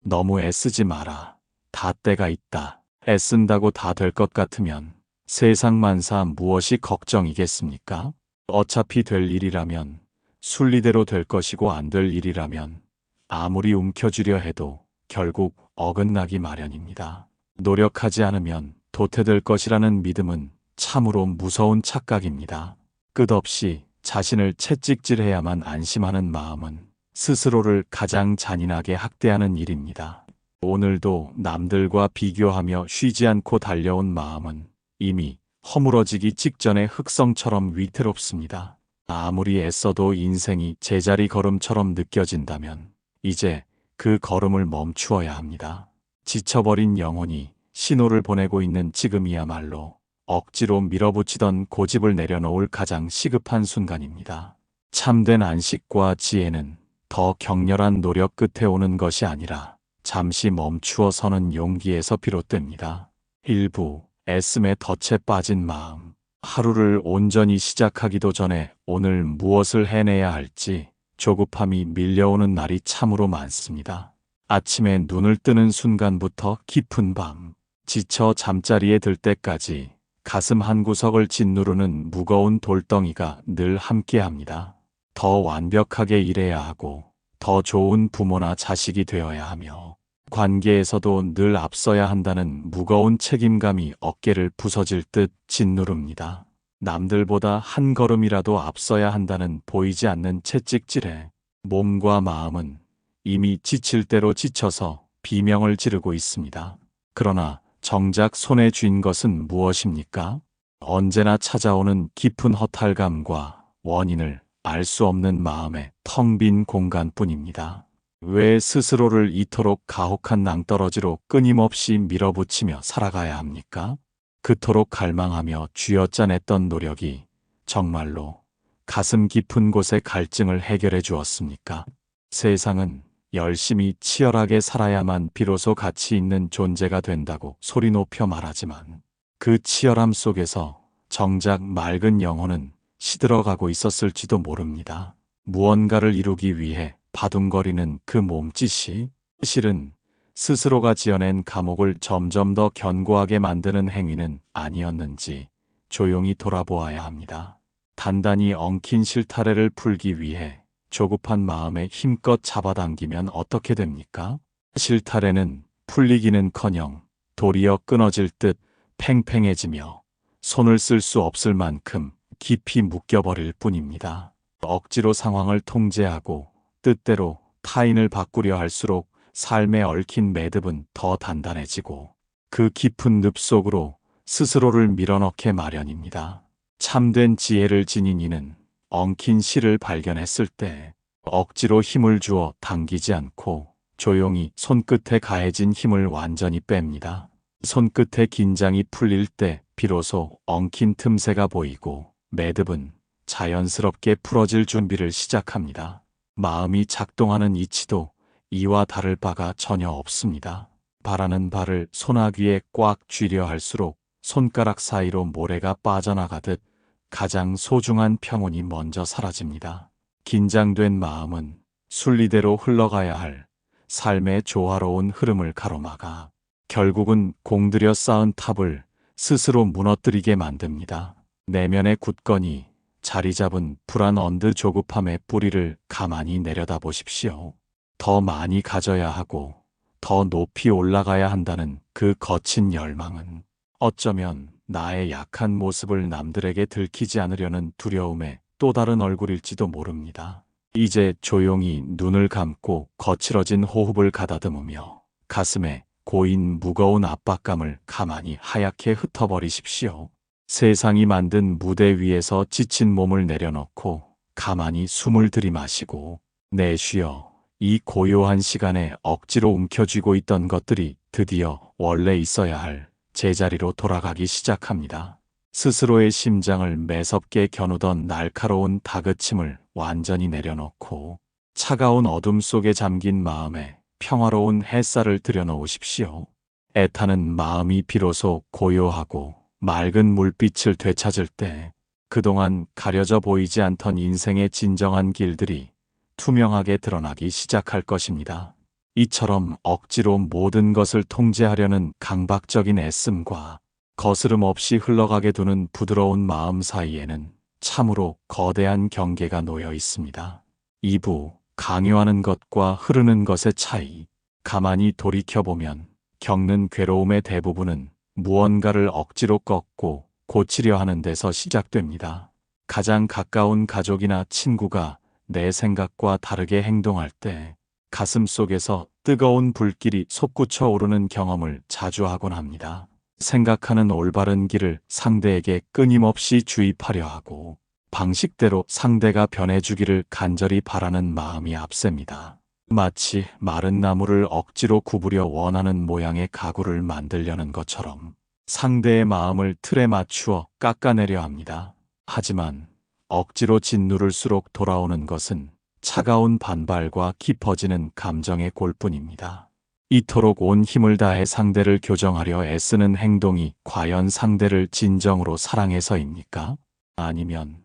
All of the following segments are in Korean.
너무 애쓰지 마라. 다 때가 있다. 애쓴다고 다 될 것 같으면 세상 만사 무엇이 걱정이겠습니까? 어차피 될 일이라면 순리대로 될 것이고 안 될 일이라면 아무리 움켜쥐려 해도 결국 어긋나기 마련입니다. 노력하지 않으면 도태될 것이라는 믿음은 참으로 무서운 착각입니다. 끝없이 자신을 채찍질해야만 안심하는 마음은 스스로를 가장 잔인하게 학대하는 일입니다. 오늘도 남들과 비교하며 쉬지 않고 달려온 마음은 이미 허물어지기 직전의 흙성처럼 위태롭습니다. 아무리 애써도 인생이 제자리 걸음처럼 느껴진다면 이제 그 걸음을 멈추어야 합니다. 지쳐버린 영혼이 신호를 보내고 있는 지금이야말로 억지로 밀어붙이던 고집을 내려놓을 가장 시급한 순간입니다. 참된 안식과 지혜는 더 격렬한 노력 끝에 오는 것이 아니라 잠시 멈추어 서는 용기에서 비롯됩니다. 일부 애씀에 덫에 빠진 마음. 하루를 온전히 시작하기도 전에 오늘 무엇을 해내야 할지 조급함이 밀려오는 날이 참으로 많습니다. 아침에 눈을 뜨는 순간부터 깊은 밤, 지쳐 잠자리에 들 때까지 가슴 한구석을 짓누르는 무거운 돌덩이가 늘 함께합니다. 더 완벽하게 일해야 하고 더 좋은 부모나 자식이 되어야 하며 관계에서도 늘 앞서야 한다는 무거운 책임감이 어깨를 부서질 듯 짓누릅니다. 남들보다 한 걸음이라도 앞서야 한다는 보이지 않는 채찍질에 몸과 마음은 이미 지칠 대로 지쳐서 비명을 지르고 있습니다. 그러나 정작 손에 쥔 것은 무엇입니까? 언제나 찾아오는 깊은 허탈감과 원인을 알 수 없는 마음의 텅 빈 공간뿐입니다. 왜 스스로를 이토록 가혹한 낭떠러지로 끊임없이 밀어붙이며 살아가야 합니까? 그토록 갈망하며 쥐어짜냈던 노력이 정말로 가슴 깊은 곳의 갈증을 해결해 주었습니까? 세상은 열심히 치열하게 살아야만 비로소 가치 있는 존재가 된다고 소리 높여 말하지만 그 치열함 속에서 정작 맑은 영혼은 시들어가고 있었을지도 모릅니다. 무언가를 이루기 위해 바둥거리는 그 몸짓이 실은 스스로가 지어낸 감옥을 점점 더 견고하게 만드는 행위는 아니었는지 조용히 돌아보아야 합니다. 단단히 엉킨 실타래를 풀기 위해 조급한 마음에 힘껏 잡아당기면 어떻게 됩니까? 실타래는 풀리기는커녕 도리어 끊어질 듯 팽팽해지며 손을 쓸 수 없을 만큼 깊이 묶여버릴 뿐입니다. 억지로 상황을 통제하고 뜻대로 타인을 바꾸려 할수록 삶에 얽힌 매듭은 더 단단해지고 그 깊은 늪 속으로 스스로를 밀어넣게 마련입니다. 참된 지혜를 지닌 이는 엉킨 실을 발견했을 때 억지로 힘을 주어 당기지 않고 조용히 손끝에 가해진 힘을 완전히 뺍니다. 손끝의 긴장이 풀릴 때 비로소 엉킨 틈새가 보이고 매듭은 자연스럽게 풀어질 준비를 시작합니다. 마음이 작동하는 이치도 이와 다를 바가 전혀 없습니다. 바라는 바를 손아귀에 꽉 쥐려 할수록 손가락 사이로 모래가 빠져나가듯 가장 소중한 평온이 먼저 사라집니다. 긴장된 마음은 순리대로 흘러가야 할 삶의 조화로운 흐름을 가로막아 결국은 공들여 쌓은 탑을 스스로 무너뜨리게 만듭니다. 내면의 굳건히 자리 잡은 불안 언드 조급함의 뿌리를 가만히 내려다보십시오. 더 많이 가져야 하고 더 높이 올라가야 한다는 그 거친 열망은 어쩌면 나의 약한 모습을 남들에게 들키지 않으려는 두려움의 또 다른 얼굴일지도 모릅니다. 이제 조용히 눈을 감고 거칠어진 호흡을 가다듬으며 가슴에 고인 무거운 압박감을 가만히 하얗게 흩어버리십시오. 세상이 만든 무대 위에서 지친 몸을 내려놓고 가만히 숨을 들이마시고 내쉬어 이 고요한 시간에 억지로 움켜쥐고 있던 것들이 드디어 원래 있어야 할 제자리로 돌아가기 시작합니다. 스스로의 심장을 매섭게 겨누던 날카로운 다그침을 완전히 내려놓고 차가운 어둠 속에 잠긴 마음에 평화로운 햇살을 들여놓으십시오. 애타는 마음이 비로소 고요하고 맑은 물빛을 되찾을 때 그동안 가려져 보이지 않던 인생의 진정한 길들이 투명하게 드러나기 시작할 것입니다. 이처럼 억지로 모든 것을 통제하려는 강박적인 애씀과 거스름 없이 흘러가게 두는 부드러운 마음 사이에는 참으로 거대한 경계가 놓여 있습니다. 2부, 강요하는 것과 흐르는 것의 차이. 가만히 돌이켜보면 겪는 괴로움의 대부분은 무언가를 억지로 꺾고 고치려 하는 데서 시작됩니다. 가장 가까운 가족이나 친구가 내 생각과 다르게 행동할 때 가슴 속에서 뜨거운 불길이 솟구쳐 오르는 경험을 자주 하곤 합니다. 생각하는 올바른 길을 상대에게 끊임없이 주입하려 하고 방식대로 상대가 변해주기를 간절히 바라는 마음이 앞섭니다. 마치 마른 나무를 억지로 굽으려 원하는 모양의 가구를 만들려는 것처럼 상대의 마음을 틀에 맞추어 깎아내려 합니다. 하지만 억지로 짓누를수록 돌아오는 것은 차가운 반발과 깊어지는 감정의 골뿐입니다. 이토록 온 힘을 다해 상대를 교정하려 애쓰는 행동이 과연 상대를 진정으로 사랑해서입니까? 아니면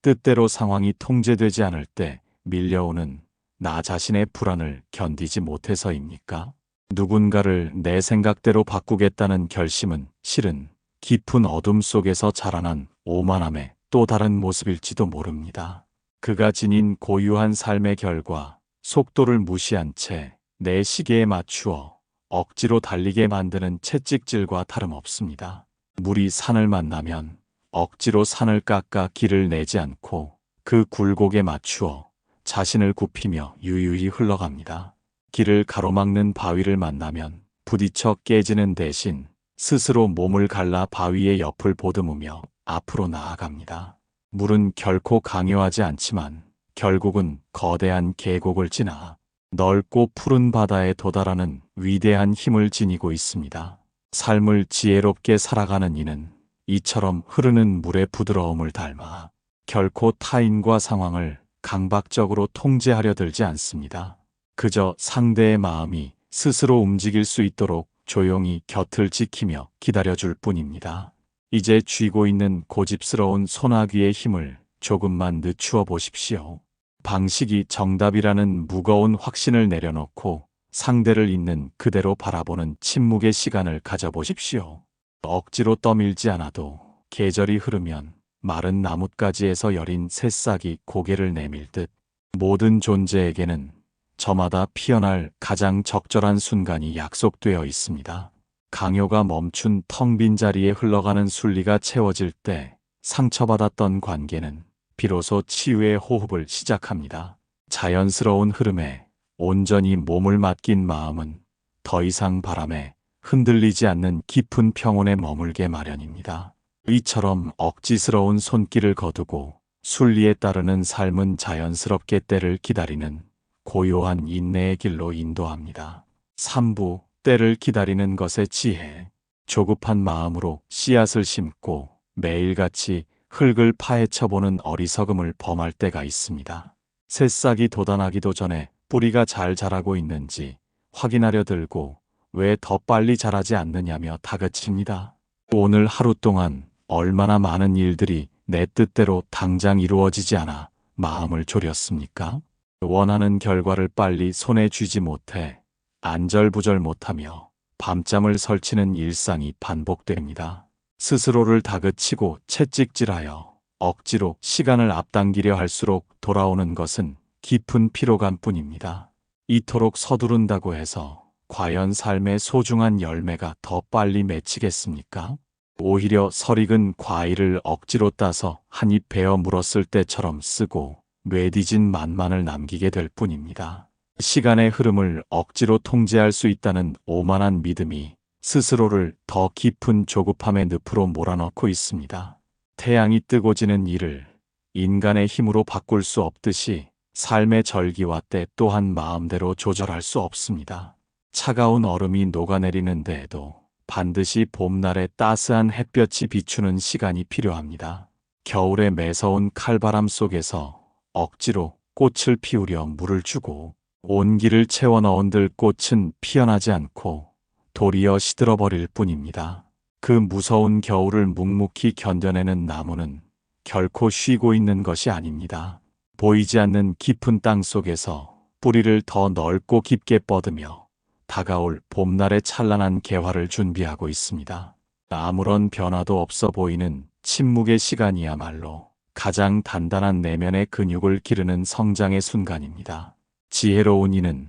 뜻대로 상황이 통제되지 않을 때 밀려오는 나 자신의 불안을 견디지 못해서입니까? 누군가를 내 생각대로 바꾸겠다는 결심은 실은 깊은 어둠 속에서 자라난 오만함의 또 다른 모습일지도 모릅니다. 그가 지닌 고유한 삶의 결과, 속도를 무시한 채 내 시계에 맞추어 억지로 달리게 만드는 채찍질과 다름없습니다. 물이 산을 만나면 억지로 산을 깎아 길을 내지 않고 그 굴곡에 맞추어 자신을 굽히며 유유히 흘러갑니다. 길을 가로막는 바위를 만나면 부딪혀 깨지는 대신 스스로 몸을 갈라 바위의 옆을 보듬으며 앞으로 나아갑니다. 물은 결코 강요하지 않지만 결국은 거대한 계곡을 지나 넓고 푸른 바다에 도달하는 위대한 힘을 지니고 있습니다. 삶을 지혜롭게 살아가는 이는 이처럼 흐르는 물의 부드러움을 닮아 결코 타인과 상황을 강박적으로 통제하려 들지 않습니다. 그저 상대의 마음이 스스로 움직일 수 있도록 조용히 곁을 지키며 기다려줄 뿐입니다. 이제 쥐고 있는 고집스러운 소나귀의 힘을 조금만 늦추어 보십시오. 방식이 정답이라는 무거운 확신을 내려놓고 상대를 있는 그대로 바라보는 침묵의 시간을 가져보십시오. 억지로 떠밀지 않아도 계절이 흐르면 마른 나뭇가지에서 여린 새싹이 고개를 내밀듯 모든 존재에게는 저마다 피어날 가장 적절한 순간이 약속되어 있습니다. 강요가 멈춘 텅 빈 자리에 흘러가는 순리가 채워질 때 상처받았던 관계는 비로소 치유의 호흡을 시작합니다. 자연스러운 흐름에 온전히 몸을 맡긴 마음은 더 이상 바람에 흔들리지 않는 깊은 평온에 머물게 마련입니다. 이처럼 억지스러운 손길을 거두고 순리에 따르는 삶은 자연스럽게 때를 기다리는 고요한 인내의 길로 인도합니다. 3부, 때를 기다리는 것의 지혜. 조급한 마음으로 씨앗을 심고 매일같이 흙을 파헤쳐보는 어리석음을 범할 때가 있습니다. 새싹이 돋아나기도 전에 뿌리가 잘 자라고 있는지 확인하려 들고 왜 더 빨리 자라지 않느냐며 다그칩니다. 오늘 하루 동안 얼마나 많은 일들이 내 뜻대로 당장 이루어지지 않아 마음을 졸였습니까? 원하는 결과를 빨리 손에 쥐지 못해 안절부절 못하며 밤잠을 설치는 일상이 반복됩니다. 스스로를 다그치고 채찍질하여 억지로 시간을 앞당기려 할수록 돌아오는 것은 깊은 피로감뿐입니다. 이토록 서두른다고 해서 과연 삶의 소중한 열매가 더 빨리 맺히겠습니까? 오히려 설익은 과일을 억지로 따서 한 입 베어 물었을 때처럼 쓰고 뇌디진 맛만을 남기게 될 뿐입니다. 시간의 흐름을 억지로 통제할 수 있다는 오만한 믿음이 스스로를 더 깊은 조급함의 늪으로 몰아넣고 있습니다. 태양이 뜨고 지는 일을 인간의 힘으로 바꿀 수 없듯이 삶의 절기와 때 또한 마음대로 조절할 수 없습니다. 차가운 얼음이 녹아내리는 데에도 반드시 봄날의 따스한 햇볕이 비추는 시간이 필요합니다. 겨울의 매서운 칼바람 속에서 억지로 꽃을 피우려 물을 주고 온기를 채워 넣은들 꽃은 피어나지 않고 도리어 시들어버릴 뿐입니다. 그 무서운 겨울을 묵묵히 견뎌내는 나무는 결코 쉬고 있는 것이 아닙니다. 보이지 않는 깊은 땅 속에서 뿌리를 더 넓고 깊게 뻗으며 다가올 봄날의 찬란한 개화를 준비하고 있습니다. 아무런 변화도 없어 보이는 침묵의 시간이야말로 가장 단단한 내면의 근육을 기르는 성장의 순간입니다. 지혜로운 이는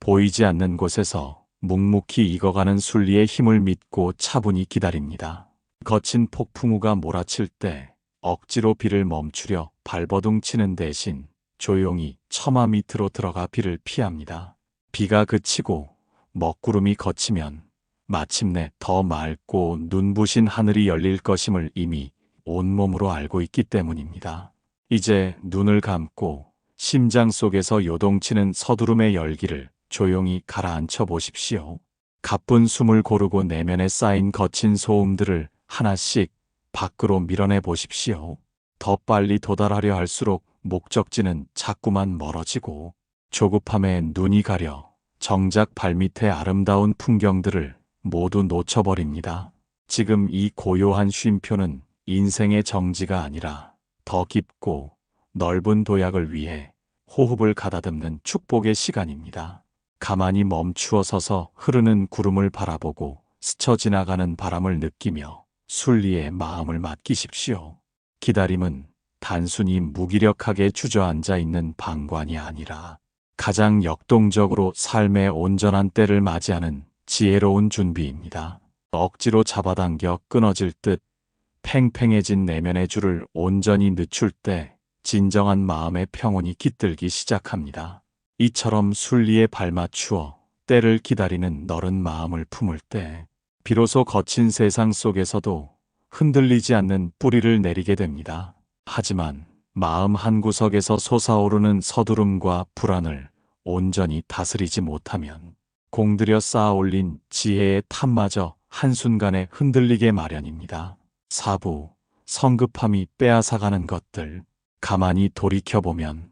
보이지 않는 곳에서 묵묵히 익어가는 순리의 힘을 믿고 차분히 기다립니다. 거친 폭풍우가 몰아칠 때 억지로 비를 멈추려 발버둥 치는 대신 조용히 처마 밑으로 들어가 비를 피합니다. 비가 그치고 먹구름이 걷히면 마침내 더 맑고 눈부신 하늘이 열릴 것임을 이미 온몸으로 알고 있기 때문입니다. 이제 눈을 감고 심장 속에서 요동치는 서두름의 열기를 조용히 가라앉혀 보십시오. 가쁜 숨을 고르고 내면에 쌓인 거친 소음들을 하나씩 밖으로 밀어내 보십시오. 더 빨리 도달하려 할수록 목적지는 자꾸만 멀어지고 조급함에 눈이 가려 정작 발밑의 아름다운 풍경들을 모두 놓쳐버립니다. 지금 이 고요한 쉼표는 인생의 정지가 아니라 더 깊고 넓은 도약을 위해 호흡을 가다듬는 축복의 시간입니다. 가만히 멈추어 서서 흐르는 구름을 바라보고 스쳐 지나가는 바람을 느끼며 순리에 마음을 맡기십시오. 기다림은 단순히 무기력하게 주저앉아 있는 방관이 아니라 가장 역동적으로 삶의 온전한 때를 맞이하는 지혜로운 준비입니다. 억지로 잡아당겨 끊어질 듯 팽팽해진 내면의 줄을 온전히 늦출 때 진정한 마음의 평온이 깃들기 시작합니다. 이처럼 순리에 발맞추어 때를 기다리는 너른 마음을 품을 때 비로소 거친 세상 속에서도 흔들리지 않는 뿌리를 내리게 됩니다. 하지만 마음 한구석에서 솟아오르는 서두름과 불안을 온전히 다스리지 못하면 공들여 쌓아 올린 지혜의 탑마저 한순간에 흔들리게 마련입니다. 사부, 성급함이 빼앗아가는 것들. 가만히 돌이켜보면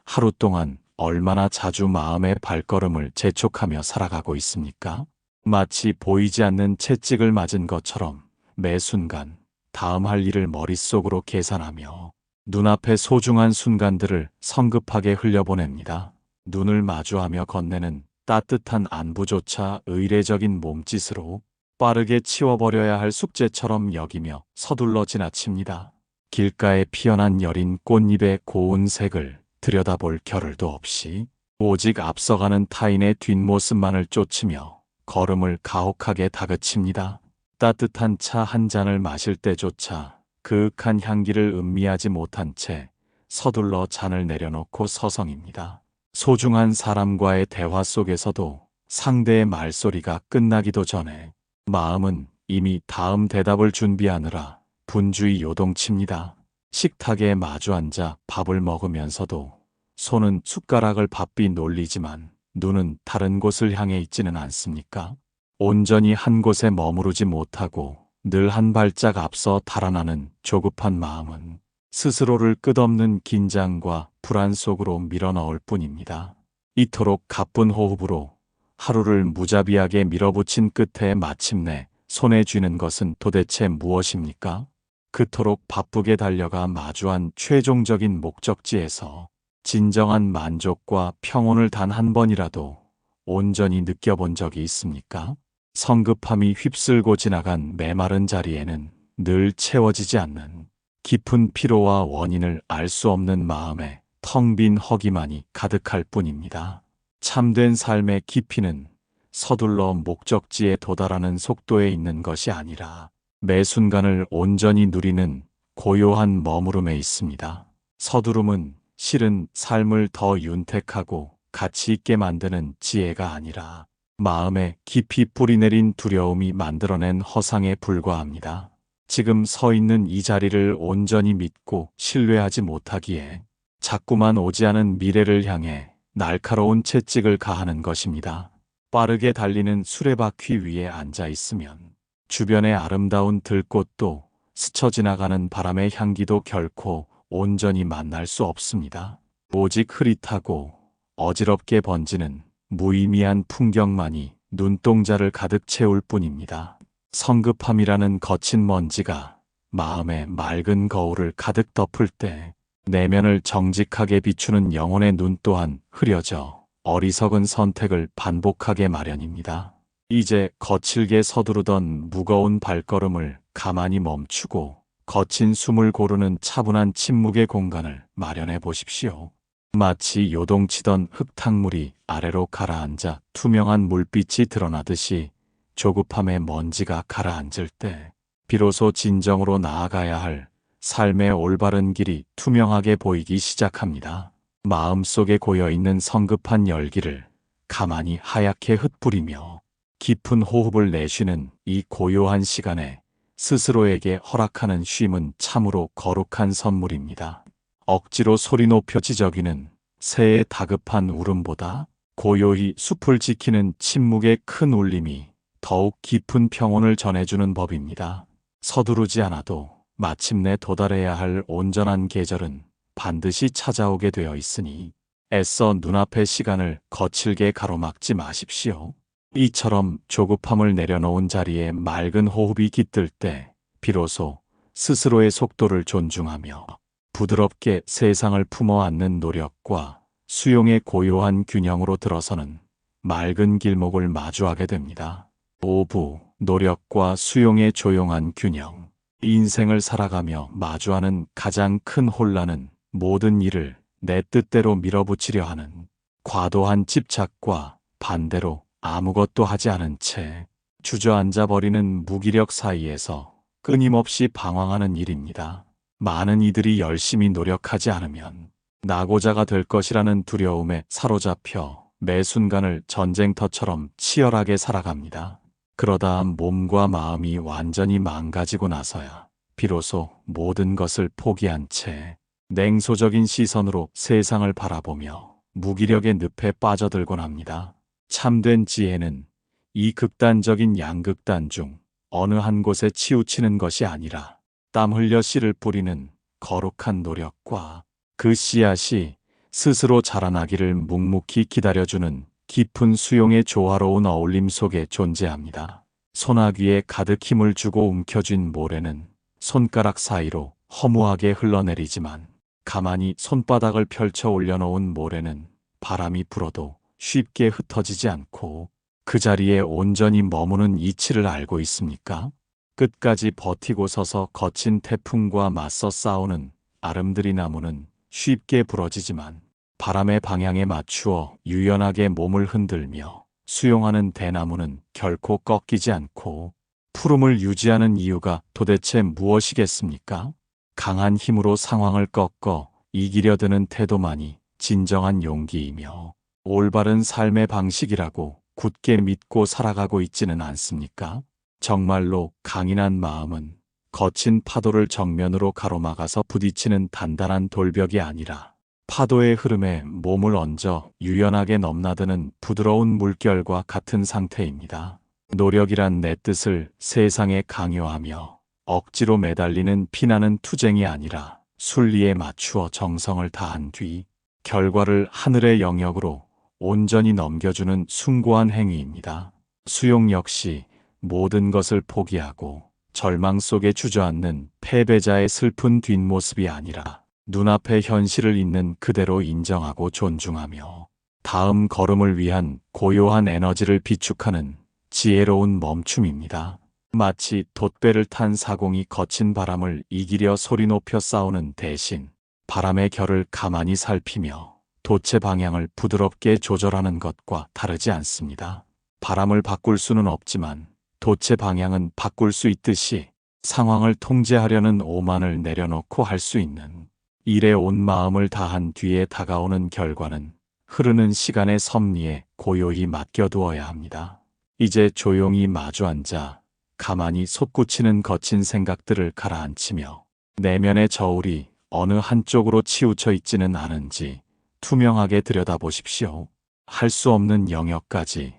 하루 동안 얼마나 자주 마음의 발걸음을 재촉하며 살아가고 있습니까? 마치 보이지 않는 채찍을 맞은 것처럼 매 순간 다음 할 일을 머릿속으로 계산하며 눈앞의 소중한 순간들을 성급하게 흘려보냅니다. 눈을 마주하며 건네는 따뜻한 안부조차 의례적인 몸짓으로 빠르게 치워버려야 할 숙제처럼 여기며 서둘러 지나칩니다. 길가에 피어난 여린 꽃잎의 고운 색을 들여다볼 겨를도 없이 오직 앞서가는 타인의 뒷모습만을 쫓으며 걸음을 가혹하게 다그칩니다. 따뜻한 차 한 잔을 마실 때조차 그윽한 향기를 음미하지 못한 채 서둘러 잔을 내려놓고 서성입니다. 소중한 사람과의 대화 속에서도 상대의 말소리가 끝나기도 전에 마음은 이미 다음 대답을 준비하느라 분주히 요동칩니다. 식탁에 마주 앉아 밥을 먹으면서도 손은 숟가락을 바삐 놀리지만 눈은 다른 곳을 향해 있지는 않습니까? 온전히 한 곳에 머무르지 못하고 늘 한 발짝 앞서 달아나는 조급한 마음은 스스로를 끝없는 긴장과 불안 속으로 밀어넣을 뿐입니다. 이토록 가쁜 호흡으로 하루를 무자비하게 밀어붙인 끝에 마침내 손에 쥐는 것은 도대체 무엇입니까? 그토록 바쁘게 달려가 마주한 최종적인 목적지에서 진정한 만족과 평온을 단 한 번이라도 온전히 느껴본 적이 있습니까? 성급함이 휩쓸고 지나간 메마른 자리에는 늘 채워지지 않는 깊은 피로와 원인을 알 수 없는 마음에 텅 빈 허기만이 가득할 뿐입니다. 참된 삶의 깊이는 서둘러 목적지에 도달하는 속도에 있는 것이 아니라 매 순간을 온전히 누리는 고요한 머무름에 있습니다. 서두름은 실은 삶을 더 윤택하고 가치 있게 만드는 지혜가 아니라 마음에 깊이 뿌리내린 두려움이 만들어낸 허상에 불과합니다. 지금 서 있는 이 자리를 온전히 믿고 신뢰하지 못하기에 자꾸만 오지 않은 미래를 향해 날카로운 채찍을 가하는 것입니다. 빠르게 달리는 수레바퀴 위에 앉아 있으면 주변의 아름다운 들꽃도 스쳐 지나가는 바람의 향기도 결코 온전히 만날 수 없습니다. 오직 흐릿하고 어지럽게 번지는 무의미한 풍경만이 눈동자를 가득 채울 뿐입니다. 성급함이라는 거친 먼지가 마음의 맑은 거울을 가득 덮을 때 내면을 정직하게 비추는 영혼의 눈 또한 흐려져 어리석은 선택을 반복하게 마련입니다. 이제 거칠게 서두르던 무거운 발걸음을 가만히 멈추고 거친 숨을 고르는 차분한 침묵의 공간을 마련해 보십시오. 마치 요동치던 흙탕물이 아래로 가라앉아 투명한 물빛이 드러나듯이 조급함의 먼지가 가라앉을 때 비로소 진정으로 나아가야 할 삶의 올바른 길이 투명하게 보이기 시작합니다. 마음속에 고여있는 성급한 열기를 가만히 하얗게 흩뿌리며 깊은 호흡을 내쉬는 이 고요한 시간에 스스로에게 허락하는 쉼은 참으로 거룩한 선물입니다. 억지로 소리 높여 지저귀는 새의 다급한 울음보다 고요히 숲을 지키는 침묵의 큰 울림이 더욱 깊은 평온을 전해주는 법입니다. 서두르지 않아도 마침내 도달해야 할 온전한 계절은 반드시 찾아오게 되어 있으니 애써 눈앞의 시간을 거칠게 가로막지 마십시오. 이처럼 조급함을 내려놓은 자리에 맑은 호흡이 깃들 때 비로소 스스로의 속도를 존중하며 부드럽게 세상을 품어 안는 노력과 수용의 고요한 균형으로 들어서는 맑은 길목을 마주하게 됩니다. 오부, 노력과 수용의 조용한 균형. 인생을 살아가며 마주하는 가장 큰 혼란은 모든 일을 내 뜻대로 밀어붙이려 하는 과도한 집착과 반대로 아무것도 하지 않은 채 주저앉아 버리는 무기력 사이에서 끊임없이 방황하는 일입니다. 많은 이들이 열심히 노력하지 않으면 낙오자가 될 것이라는 두려움에 사로잡혀 매 순간을 전쟁터처럼 치열하게 살아갑니다. 그러다 몸과 마음이 완전히 망가지고 나서야 비로소 모든 것을 포기한 채 냉소적인 시선으로 세상을 바라보며 무기력의 늪에 빠져들곤 합니다. 참된 지혜는 이 극단적인 양극단 중 어느 한 곳에 치우치는 것이 아니라 땀 흘려 씨를 뿌리는 거룩한 노력과 그 씨앗이 스스로 자라나기를 묵묵히 기다려주는 깊은 수용의 조화로운 어울림 속에 존재합니다. 소나귀에 가득 힘을 주고 움켜쥔 모래는 손가락 사이로 허무하게 흘러내리지만 가만히 손바닥을 펼쳐 올려놓은 모래는 바람이 불어도 쉽게 흩어지지 않고 그 자리에 온전히 머무는 이치를 알고 있습니까? 끝까지 버티고 서서 거친 태풍과 맞서 싸우는 아름드리 나무는 쉽게 부러지지만 바람의 방향에 맞추어 유연하게 몸을 흔들며 수용하는 대나무는 결코 꺾이지 않고 푸름을 유지하는 이유가 도대체 무엇이겠습니까? 강한 힘으로 상황을 꺾어 이기려 드는 태도만이 진정한 용기이며 올바른 삶의 방식이라고 굳게 믿고 살아가고 있지는 않습니까? 정말로 강인한 마음은 거친 파도를 정면으로 가로막아서 부딪히는 단단한 돌벽이 아니라 파도의 흐름에 몸을 얹어 유연하게 넘나드는 부드러운 물결과 같은 상태입니다. 노력이란 내 뜻을 세상에 강요하며 억지로 매달리는 피나는 투쟁이 아니라 순리에 맞추어 정성을 다한 뒤 결과를 하늘의 영역으로 온전히 넘겨주는 숭고한 행위입니다. 수용 역시 모든 것을 포기하고 절망 속에 주저앉는 패배자의 슬픈 뒷모습이 아니라 눈앞의 현실을 있는 그대로 인정하고 존중하며 다음 걸음을 위한 고요한 에너지를 비축하는 지혜로운 멈춤입니다. 마치 돛배를 탄 사공이 거친 바람을 이기려 소리 높여 싸우는 대신 바람의 결을 가만히 살피며 돛의 방향을 부드럽게 조절하는 것과 다르지 않습니다. 바람을 바꿀 수는 없지만 돛의 방향은 바꿀 수 있듯이 상황을 통제하려는 오만을 내려놓고 할 수 있는 일에 온 마음을 다한 뒤에 다가오는 결과는 흐르는 시간의 섭리에 고요히 맡겨두어야 합니다. 이제 조용히 마주 앉아 가만히 솟구치는 거친 생각들을 가라앉히며 내면의 저울이 어느 한쪽으로 치우쳐 있지는 않은지 투명하게 들여다보십시오. 할 수 없는 영역까지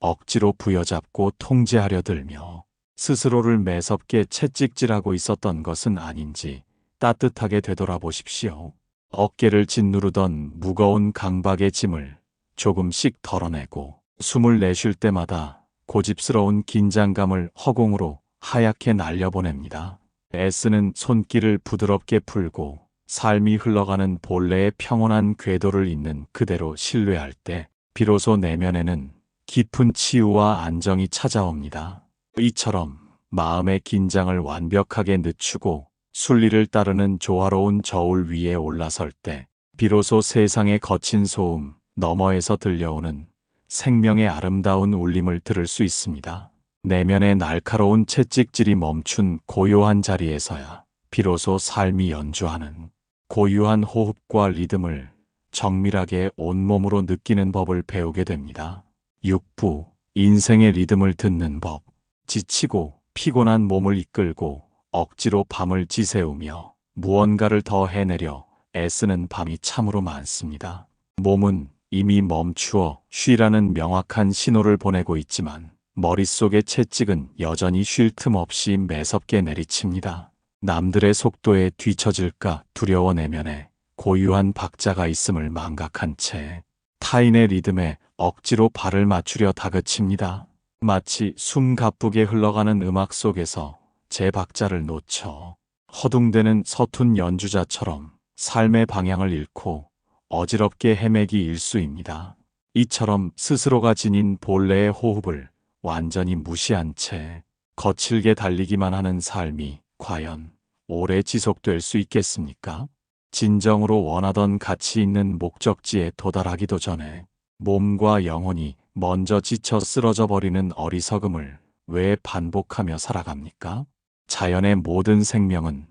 억지로 부여잡고 통제하려 들며 스스로를 매섭게 채찍질하고 있었던 것은 아닌지 따뜻하게 되돌아보십시오. 어깨를 짓누르던 무거운 강박의 짐을 조금씩 덜어내고 숨을 내쉴 때마다 고집스러운 긴장감을 허공으로 하얗게 날려보냅니다. 애쓰는 손길을 부드럽게 풀고 삶이 흘러가는 본래의 평온한 궤도를 있는 그대로 신뢰할 때 비로소 내면에는 깊은 치유와 안정이 찾아옵니다. 이처럼 마음의 긴장을 완벽하게 늦추고 순리를 따르는 조화로운 저울 위에 올라설 때 비로소 세상의 거친 소음 너머에서 들려오는 생명의 아름다운 울림을 들을 수 있습니다. 내면의 날카로운 채찍질이 멈춘 고요한 자리에서야 비로소 삶이 연주하는 고유한 호흡과 리듬을 정밀하게 온몸으로 느끼는 법을 배우게 됩니다. 6부 인생의 리듬을 듣는 법. 지치고 피곤한 몸을 이끌고 억지로 밤을 지새우며 무언가를 더 해내려 애쓰는 밤이 참으로 많습니다. 몸은 이미 멈추어 쉬라는 명확한 신호를 보내고 있지만 머릿속의 채찍은 여전히 쉴 틈 없이 매섭게 내리칩니다. 남들의 속도에 뒤처질까 두려워 내면에 고유한 박자가 있음을 망각한 채 타인의 리듬에 억지로 발을 맞추려 다그칩니다. 마치 숨 가쁘게 흘러가는 음악 속에서 제 박자를 놓쳐 허둥대는 서툰 연주자처럼 삶의 방향을 잃고 어지럽게 헤매기 일쑤입니다. 이처럼 스스로가 지닌 본래의 호흡을 완전히 무시한 채 거칠게 달리기만 하는 삶이 과연 오래 지속될 수 있겠습니까? 진정으로 원하던 가치 있는 목적지에 도달하기도 전에 몸과 영혼이 먼저 지쳐 쓰러져 버리는 어리석음을 왜 반복하며 살아갑니까? 자연의 모든 생명은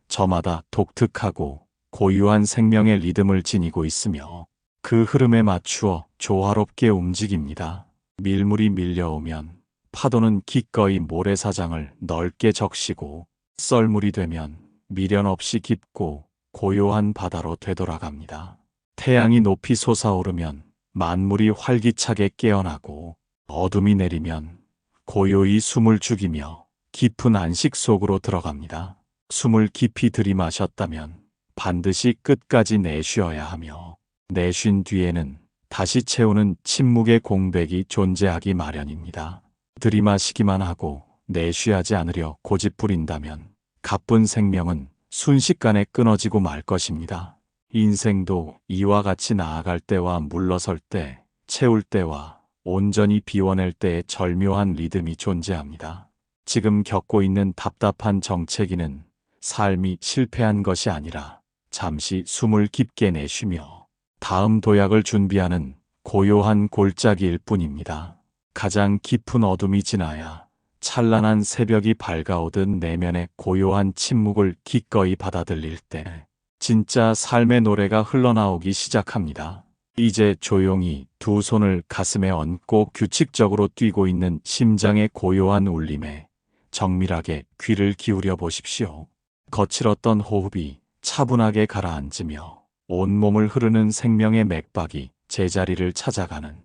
저마다 독특하고 고유한 생명의 리듬을 지니고 있으며 그 흐름에 맞추어 조화롭게 움직입니다. 밀물이 밀려오면 파도는 기꺼이 모래사장을 넓게 적시고 썰물이 되면 미련 없이 깊고 고요한 바다로 되돌아갑니다. 태양이 높이 솟아오르면 만물이 활기차게 깨어나고 어둠이 내리면 고요히 숨을 죽이며 깊은 안식 속으로 들어갑니다. 숨을 깊이 들이마셨다면 반드시 끝까지 내쉬어야 하며 내쉰 뒤에는 다시 채우는 침묵의 공백이 존재하기 마련입니다. 들이마시기만 하고 내쉬하지 않으려 고집부린다면 가쁜 생명은 순식간에 끊어지고 말 것입니다. 인생도 이와 같이 나아갈 때와 물러설 때, 채울 때와 온전히 비워낼 때의 절묘한 리듬이 존재합니다. 지금 겪고 있는 답답한 정체기는 삶이 실패한 것이 아니라 잠시 숨을 깊게 내쉬며 다음 도약을 준비하는 고요한 골짜기일 뿐입니다. 가장 깊은 어둠이 지나야 찬란한 새벽이 밝아오듯 내면의 고요한 침묵을 기꺼이 받아들일 때 진짜 삶의 노래가 흘러나오기 시작합니다. 이제 조용히 두 손을 가슴에 얹고 규칙적으로 뛰고 있는 심장의 고요한 울림에 정밀하게 귀를 기울여 보십시오. 거칠었던 호흡이 차분하게 가라앉으며 온몸을 흐르는 생명의 맥박이 제자리를 찾아가는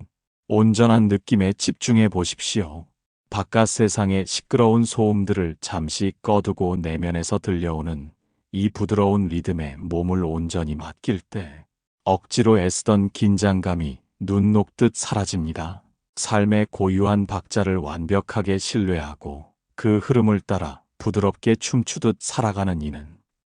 온전한 느낌에 집중해 보십시오. 바깥 세상의 시끄러운 소음들을 잠시 꺼두고 내면에서 들려오는 이 부드러운 리듬에 몸을 온전히 맡길 때 억지로 애쓰던 긴장감이 눈 녹듯 사라집니다. 삶의 고유한 박자를 완벽하게 신뢰하고 그 흐름을 따라 부드럽게 춤추듯 살아가는 이는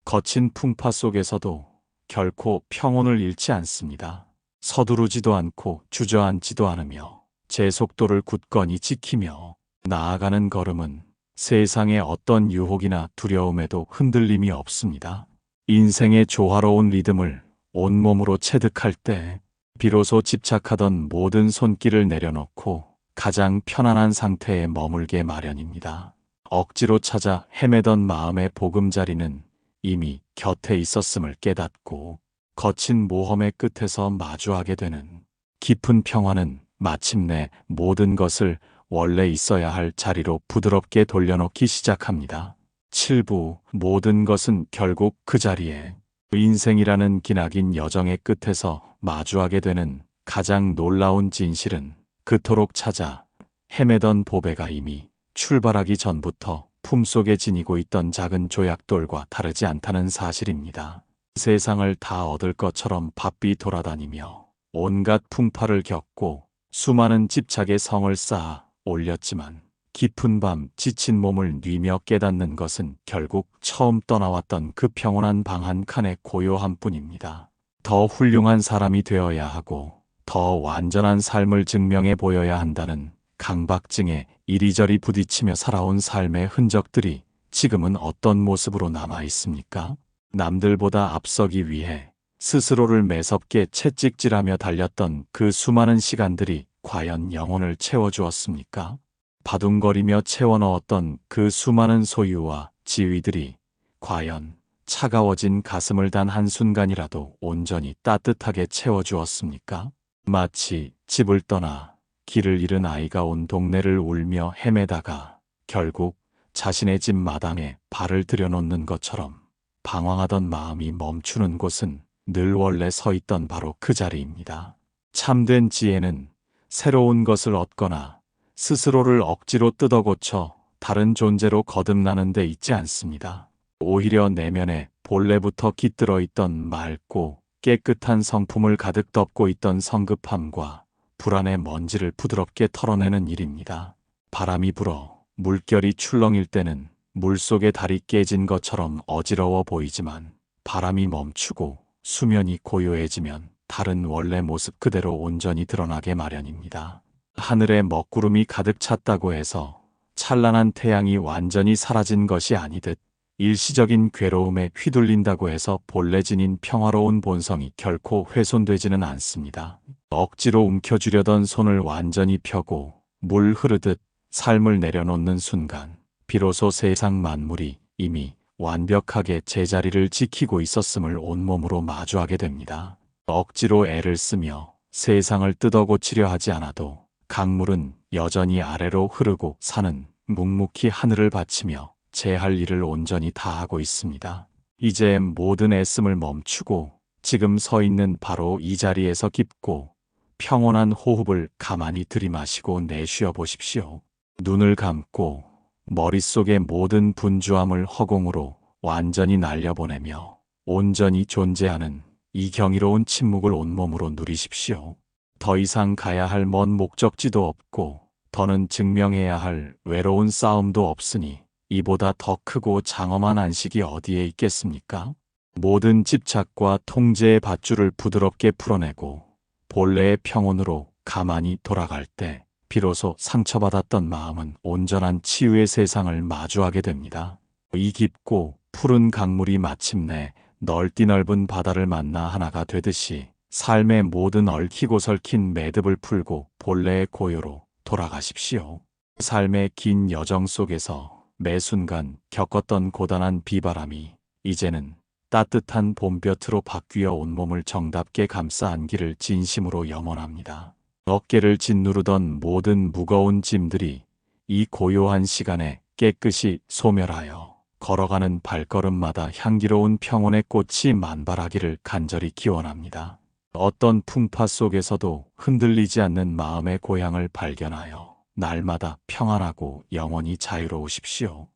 거친 풍파 속에서도 결코 평온을 잃지 않습니다. 서두르지도 않고 주저앉지도 않으며 제 속도를 굳건히 지키며 나아가는 걸음은 세상의 어떤 유혹이나 두려움에도 흔들림이 없습니다. 인생의 조화로운 리듬을 온몸으로 체득할 때 비로소 집착하던 모든 손길을 내려놓고 가장 편안한 상태에 머물게 마련입니다. 억지로 찾아 헤매던 마음의 보금자리는 이미 곁에 있었음을 깨닫고 거친 모험의 끝에서 마주하게 되는 깊은 평화는 마침내 모든 것을 원래 있어야 할 자리로 부드럽게 돌려놓기 시작합니다. 7부 모든 것은 결국 그 자리에 인생이라는 기나긴 여정의 끝에서 마주하게 되는 가장 놀라운 진실은 그토록 찾아 헤매던 보배가 이미 출발하기 전부터 품속에 지니고 있던 작은 조약돌과 다르지 않다는 사실입니다. 세상을 다 얻을 것처럼 바삐 돌아다니며 온갖 풍파를 겪고 수많은 집착의 성을 쌓아 올렸지만 깊은 밤 지친 몸을 뉘며 깨닫는 것은 결국 처음 떠나왔던 그 평온한 방 한 칸의 고요함 뿐입니다. 더 훌륭한 사람이 되어야 하고 더 완전한 삶을 증명해 보여야 한다는 강박증에 이리저리 부딪히며 살아온 삶의 흔적들이 지금은 어떤 모습으로 남아 있습니까? 남들보다 앞서기 위해 스스로를 매섭게 채찍질하며 달렸던 그 수많은 시간들이 과연 영혼을 채워주었습니까? 바둥거리며 채워넣었던 그 수많은 소유와 지위들이 과연 차가워진 가슴을 단 한순간이라도 온전히 따뜻하게 채워주었습니까? 마치 집을 떠나 길을 잃은 아이가 온 동네를 울며 헤매다가 결국 자신의 집 마당에 발을 들여놓는 것처럼 방황하던 마음이 멈추는 곳은 늘 원래 서 있던 바로 그 자리입니다. 참된 지혜는 새로운 것을 얻거나 스스로를 억지로 뜯어고쳐 다른 존재로 거듭나는 데 있지 않습니다. 오히려 내면에 본래부터 깃들어 있던 맑고 깨끗한 성품을 가득 덮고 있던 성급함과 불안의 먼지를 부드럽게 털어내는 일입니다. 바람이 불어 물결이 출렁일 때는 물속의 달이 깨진 것처럼 어지러워 보이지만 바람이 멈추고 수면이 고요해지면 달은 원래 모습 그대로 온전히 드러나게 마련입니다. 하늘에 먹구름이 가득 찼다고 해서 찬란한 태양이 완전히 사라진 것이 아니듯 일시적인 괴로움에 휘둘린다고 해서 본래 지닌 평화로운 본성이 결코 훼손되지는 않습니다. 억지로 움켜쥐려던 손을 완전히 펴고 물 흐르듯 삶을 내려놓는 순간 비로소 세상 만물이 이미 완벽하게 제자리를 지키고 있었음을 온몸으로 마주하게 됩니다. 억지로 애를 쓰며 세상을 뜯어고치려 하지 않아도 강물은 여전히 아래로 흐르고 산은 묵묵히 하늘을 바치며 제 할 일을 온전히 다하고 있습니다. 이제 모든 애씀을 멈추고 지금 서 있는 바로 이 자리에서 깊고 평온한 호흡을 가만히 들이마시고 내쉬어 보십시오. 눈을 감고 머릿속의 모든 분주함을 허공으로 완전히 날려보내며 온전히 존재하는 이 경이로운 침묵을 온몸으로 누리십시오. 더 이상 가야 할 먼 목적지도 없고 더는 증명해야 할 외로운 싸움도 없으니 이보다 더 크고 장엄한 안식이 어디에 있겠습니까? 모든 집착과 통제의 밧줄을 부드럽게 풀어내고 본래의 평온으로 가만히 돌아갈 때 비로소 상처받았던 마음은 온전한 치유의 세상을 마주하게 됩니다. 이 깊고 푸른 강물이 마침내 넓디 넓은 바다를 만나 하나가 되듯이 삶의 모든 얽히고 설킨 매듭을 풀고 본래의 고요로 돌아가십시오. 삶의 긴 여정 속에서 매 순간 겪었던 고단한 비바람이 이제는 따뜻한 봄볕으로 바뀌어 온몸을 정답게 감싸 안기를 진심으로 염원합니다. 어깨를 짓누르던 모든 무거운 짐들이 이 고요한 시간에 깨끗이 소멸하여 걸어가는 발걸음마다 향기로운 평온의 꽃이 만발하기를 간절히 기원합니다. 어떤 풍파 속에서도 흔들리지 않는 마음의 고향을 발견하여 날마다 평안하고 영원히 자유로우십시오.